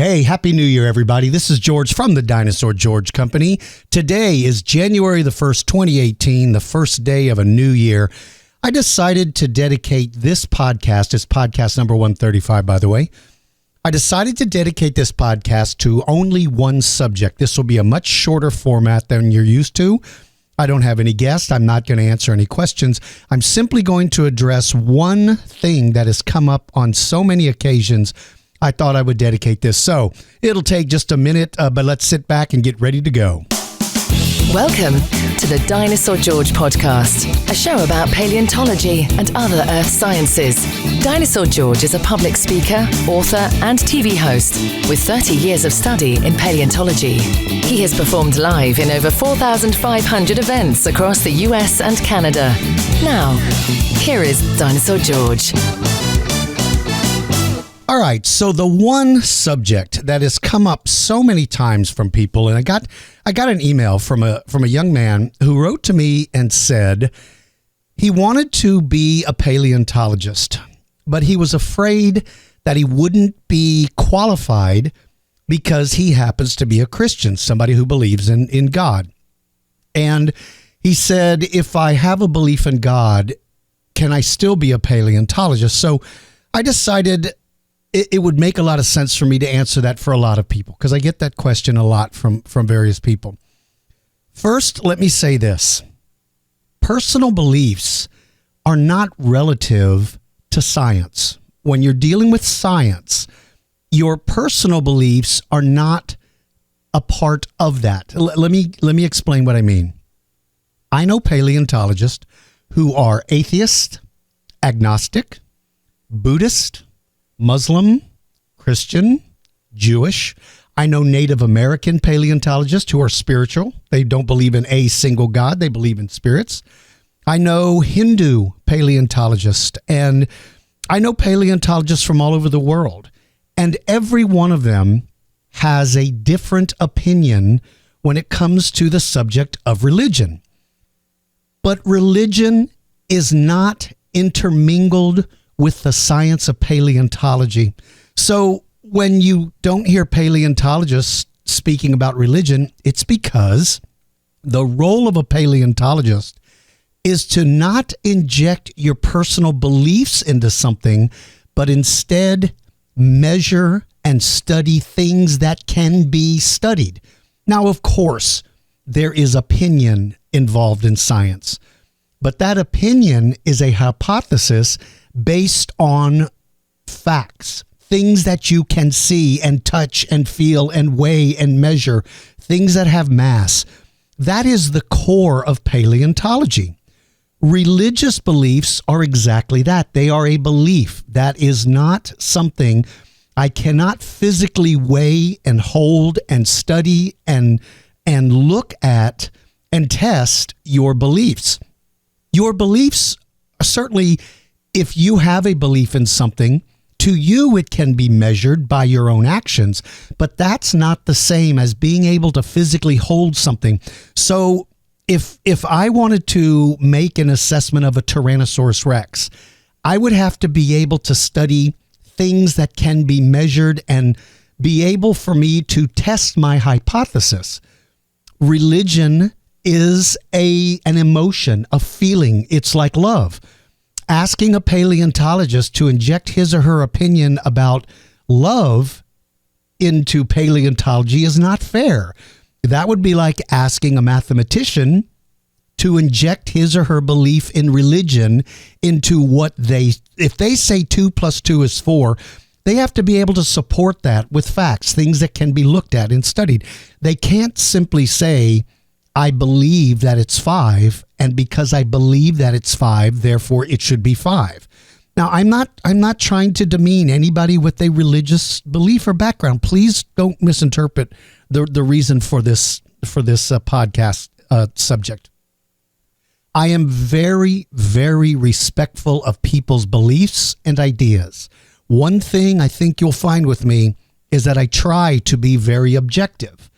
Hey, Happy New Year, everybody. This is George from the Dinosaur George Company. Today is January the 1st, 2018, the first day of a new year. I decided to dedicate this podcast, it's podcast number 135, by the way. I decided to dedicate this podcast to only one subject. This will be a much shorter format than you're used to. I don't have any guests. I'm not going to answer any questions. I'm simply going to address one thing that has come up on so many occasions. I thought I would dedicate this. So it'll take just a minute, but let's sit back and get ready to go. Welcome to the Dinosaur George podcast, a show about paleontology and other earth sciences. Dinosaur George is a public speaker, author, and TV host with 30 years of study in paleontology. He has performed live in over 4,500 events across the US and Canada. Now, here is Dinosaur George. All right, so the one subject that has come up so many times from people, and I got an email from a young man who wrote to me and said he wanted to be a paleontologist, but he was afraid that he wouldn't be qualified because he happens to be a Christian, somebody who believes in God. And he said, if I have a belief in God, can I still be a paleontologist? So I decided it would make a lot of sense for me to answer that for a lot of people, because I get that question a lot from various people. First, let me say this. Personal beliefs are not relative to science. When you're dealing with science, your personal beliefs are not a part of that. Let me explain what I mean. I know paleontologists who are atheist, agnostic, Buddhist, Muslim, Christian, Jewish. I know Native American paleontologists who are spiritual. They don't believe in a single God. They believe in spirits. I know Hindu paleontologists, and I know paleontologists from all over the world. And every one of them has a different opinion when it comes to the subject of religion. But religion is not intermingled with the science of paleontology. So when you don't hear paleontologists speaking about religion, it's because the role of a paleontologist is to not inject your personal beliefs into something, but instead measure and study things that can be studied. Now, of course, there is opinion involved in science, but that opinion is a hypothesis based on facts, things that you can see and touch and feel and weigh and measure, things that have mass. That is the core of paleontology. Religious beliefs are exactly that. They are a belief. That is not something I cannot physically weigh and hold and study and look at and test your beliefs. Your beliefs certainly, if you have a belief in something, to you it can be measured by your own actions, but that's not the same as being able to physically hold something. So if I wanted to make an assessment of a Tyrannosaurus Rex, I would have to be able to study things that can be measured and be able for me to test my hypothesis. Religion is an emotion, a feeling. It's like love. Asking a paleontologist to inject his or her opinion about love into paleontology is not fair. That would be like asking a mathematician to inject his or her belief in religion into if they say 2 + 2 is 4, they have to be able to support that with facts, things that can be looked at and studied. They can't simply say, I believe that it's 5, and because I believe that it's 5, therefore it should be 5. Now, I'm not trying to demean anybody with a religious belief or background. Please don't misinterpret the reason for this podcast subject. I am very, very respectful of people's beliefs and ideas. One thing I think you'll find with me is that I try to be very objective.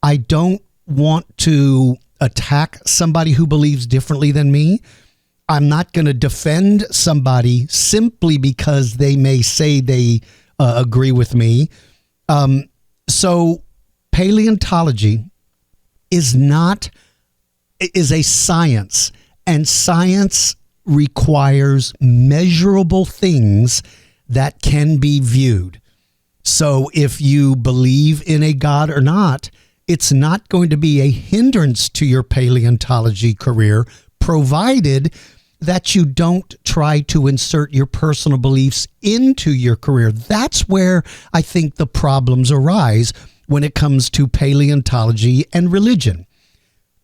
I don't want to attack somebody who believes differently than me. I'm not going to defend somebody simply because they may say they agree with me. So paleontology is a science, and science requires measurable things that can be viewed. So if you believe in a God or not, it's not going to be a hindrance to your paleontology career, provided that you don't try to insert your personal beliefs into your career. That's where I think the problems arise when it comes to paleontology and religion.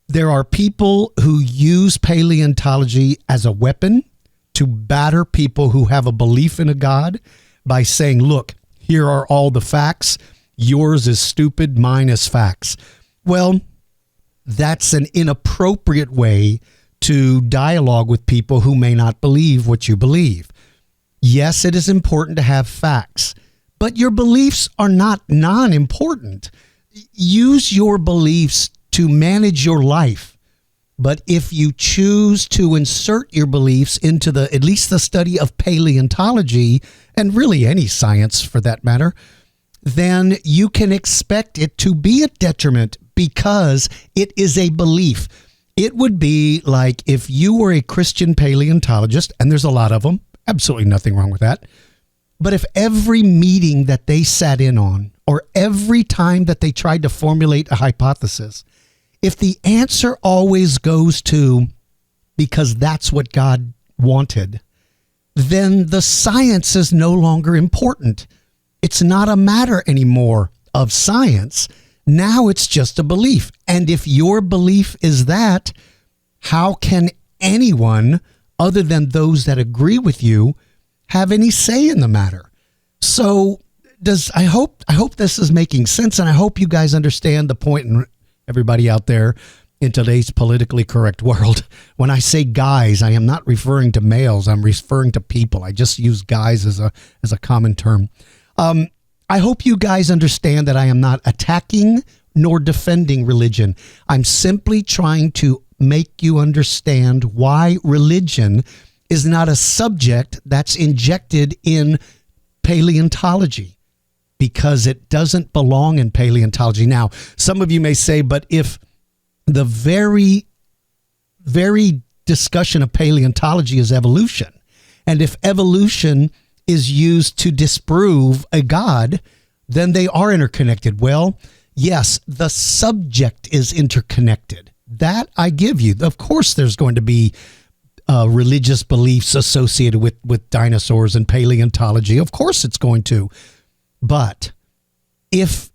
There are people who use paleontology as a weapon to batter people who have a belief in a God by saying, look, here are all the facts. Yours is stupid, mine is facts. Well, that's an inappropriate way to dialogue with people who may not believe what you believe. Yes, it is important to have facts, but your beliefs are not non-important. Use your beliefs to manage your life. But if you choose to insert your beliefs into at least the study of paleontology, and really any science for that matter, then you can expect it to be a detriment because it is a belief. It would be like if you were a Christian paleontologist, and there's a lot of them, absolutely nothing wrong with that. But if every meeting that they sat in on, or every time that they tried to formulate a hypothesis, if the answer always goes to, because that's what God wanted, then the science is no longer important. It's not a matter anymore of science. Now it's just a belief. And if your belief is that, how can anyone other than those that agree with you have any say in the matter? So I hope this is making sense, and I hope you guys understand the point, and everybody out there in today's politically correct world. When I say guys, I am not referring to males. I'm referring to people. I just use guys as a common term. I hope you guys understand that I am not attacking nor defending religion. I'm simply trying to make you understand why religion is not a subject that's injected in paleontology, because it doesn't belong in paleontology. Now, some of you may say, but if the very, very discussion of paleontology is evolution, and if evolution is used to disprove a God, then they are interconnected. Well, yes, the subject is interconnected. That I give you. Of course, there's going to be religious beliefs associated with dinosaurs and paleontology. Of course it's going to. But if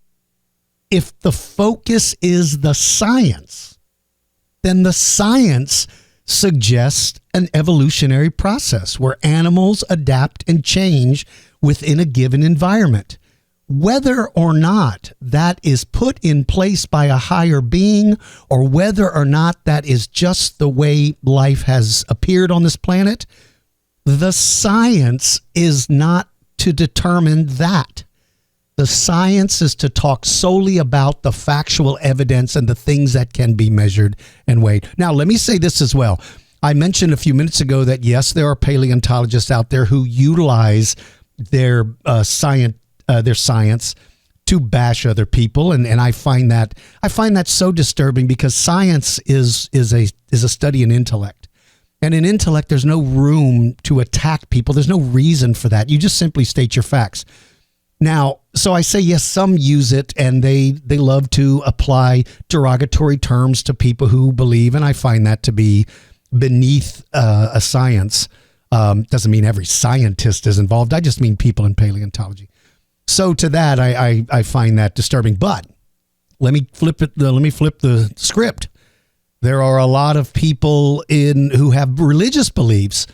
the focus is the science, then the science suggests an evolutionary process where animals adapt and change within a given environment. Whether or not that is put in place by a higher being, or whether or not that is just the way life has appeared on this planet, the science is not to determine that. The science is to talk solely about the factual evidence and the things that can be measured and weighed. Now, let me say this as well. I mentioned a few minutes ago that, yes, there are paleontologists out there who utilize their science to bash other people, and I find that so disturbing, because science is a study in intellect. And in intellect, there's no room to attack people. There's no reason for that. You just simply state your facts. Now, so I say, yes, some use it, and they love to apply derogatory terms to people who believe, and I find that to be beneath a science. Doesn't mean every scientist is involved. I just mean people in paleontology. So to that, I find that disturbing. But let me flip the script. There are a lot of people who have religious beliefs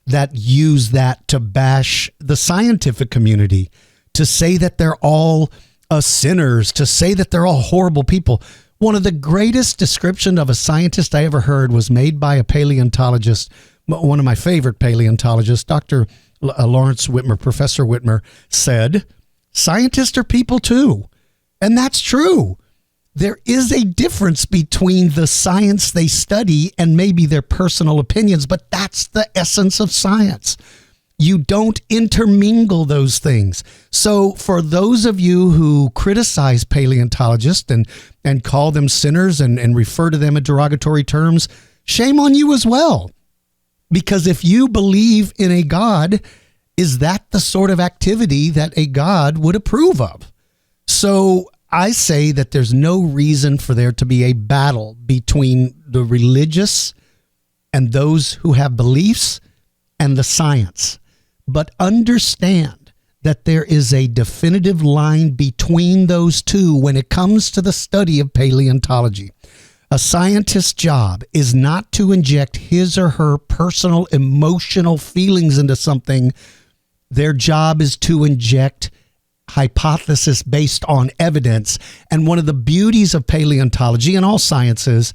that use that to bash the scientific community, to say that they're all sinners, to say that they're all horrible people. One of the greatest descriptions of a scientist I ever heard was made by a paleontologist, one of my favorite paleontologists, Dr. Lawrence Whitmer, Professor Whitmer, said, "Scientists are people too." And that's true. There is a difference between the science they study and maybe their personal opinions, but that's the essence of science. You don't intermingle those things. So for those of you who criticize paleontologists and call them sinners and refer to them in derogatory terms, shame on you as well. Because if you believe in a God, is that the sort of activity that a God would approve of? So I say that there's no reason for there to be a battle between the religious and those who have beliefs and the science. But understand that there is a definitive line between those two when it comes to the study of paleontology. A scientist's job is not to inject his or her personal emotional feelings into something. Their job is to inject hypothesis based on evidence. And one of the beauties of paleontology and all sciences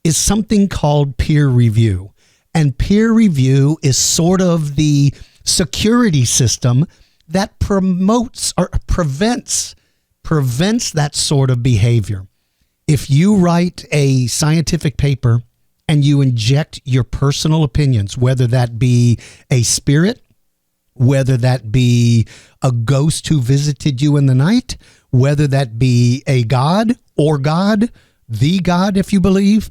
is something called peer review. And peer review is sort of the security system that promotes or prevents that sort of behavior. If you write a scientific paper and you inject your personal opinions, whether that be a spirit, whether that be a ghost who visited you in the night, whether that be a God or God, the God, if you believe,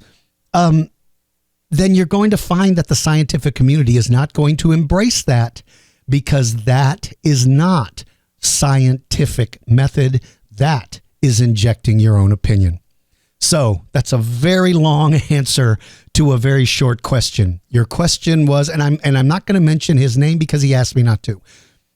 then you're going to find that the scientific community is not going to embrace that, because that is not scientific method. That is injecting your own opinion. So that's a very long answer to a very short question. Your question was, and I'm not going to mention his name because he asked me not to.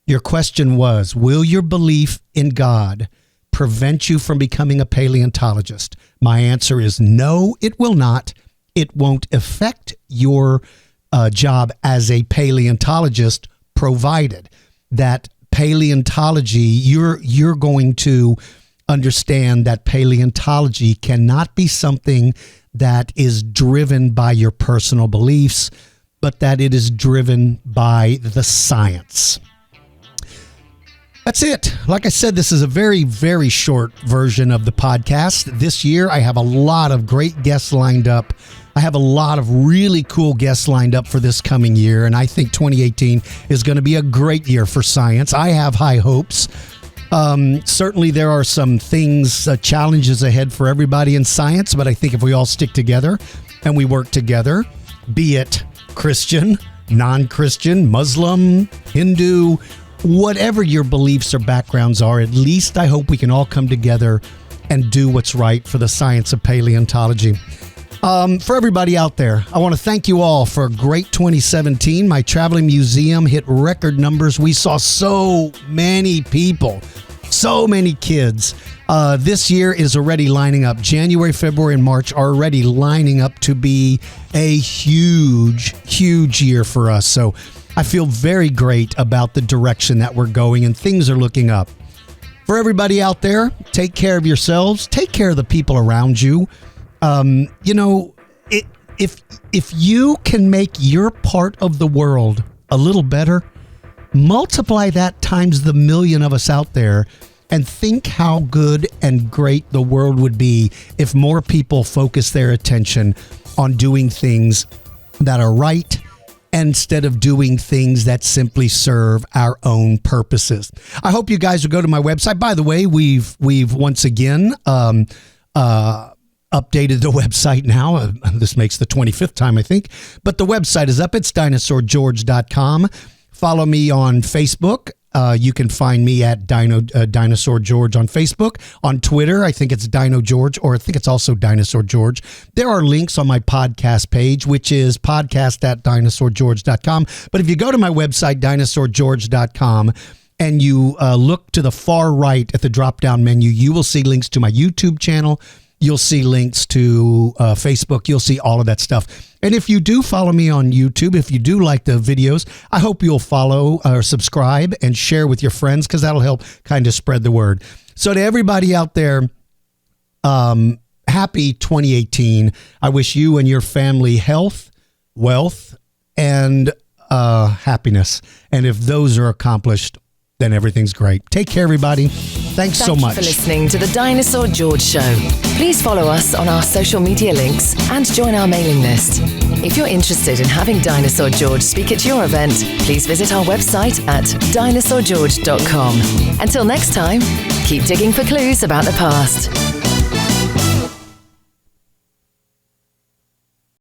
Your question was, will your belief in God prevent you from becoming a paleontologist? My answer is no, it will not. It won't affect your job as a paleontologist, provided that paleontology, you're going to understand that paleontology cannot be something that is driven by your personal beliefs, but that it is driven by the science. That's it. Like I said, this is a very, very short version of the podcast. This year, I have a lot of great guests lined up. I have a lot of really cool guests lined up for this coming year, and I think 2018 is going to be a great year for science. I have high hopes. Certainly there are some things, challenges ahead for everybody in science, but I think if we all stick together and we work together, be it Christian, non-Christian, Muslim, Hindu, whatever your beliefs or backgrounds are, at least I hope we can all come together and do what's right for the science of paleontology. For everybody out there, I want to thank you all for a great 2017. My traveling museum hit record numbers. We saw so many people, so many kids. This year is already lining up. January, February, and March are already lining up to be a huge, huge year for us. So I feel very great about the direction that we're going, and things are looking up. For everybody out there, take care of yourselves. Take care of the people around you. If you can make your part of the world a little better, multiply that times the million of us out there, and think how good and great the world would be if more people focus their attention on doing things that are right instead of doing things that simply serve our own purposes. I hope you guys will go to my website. By the way, we've once again updated the website now. This makes the 25th time, I think. But the website is up. It's dinosaurgeorge.com. Follow me on Facebook. You can find me at Dinosaur George on Facebook. On Twitter, I think it's Dino George, or I think it's also Dinosaur George. There are links on my podcast page, which is podcast@dinosaurgeorge.com. But if you go to my website, dinosaurgeorge.com, and you look to the far right at the drop-down menu, you will see links to my YouTube channel. You'll see links to Facebook. You'll see all of that stuff. And if you do follow me on YouTube, if you do like the videos, I hope you'll follow or subscribe and share with your friends, because that'll help kind of spread the word. So to everybody out there, happy 2018. I wish you and your family health, wealth, and happiness. And if those are accomplished, then everything's great. Take care, everybody. Thanks so much. Thank you for listening to the Dinosaur George Show. Please follow us on our social media links and join our mailing list. If you're interested in having Dinosaur George speak at your event, please visit our website at dinosaurgeorge.com. Until next time, keep digging for clues about the past.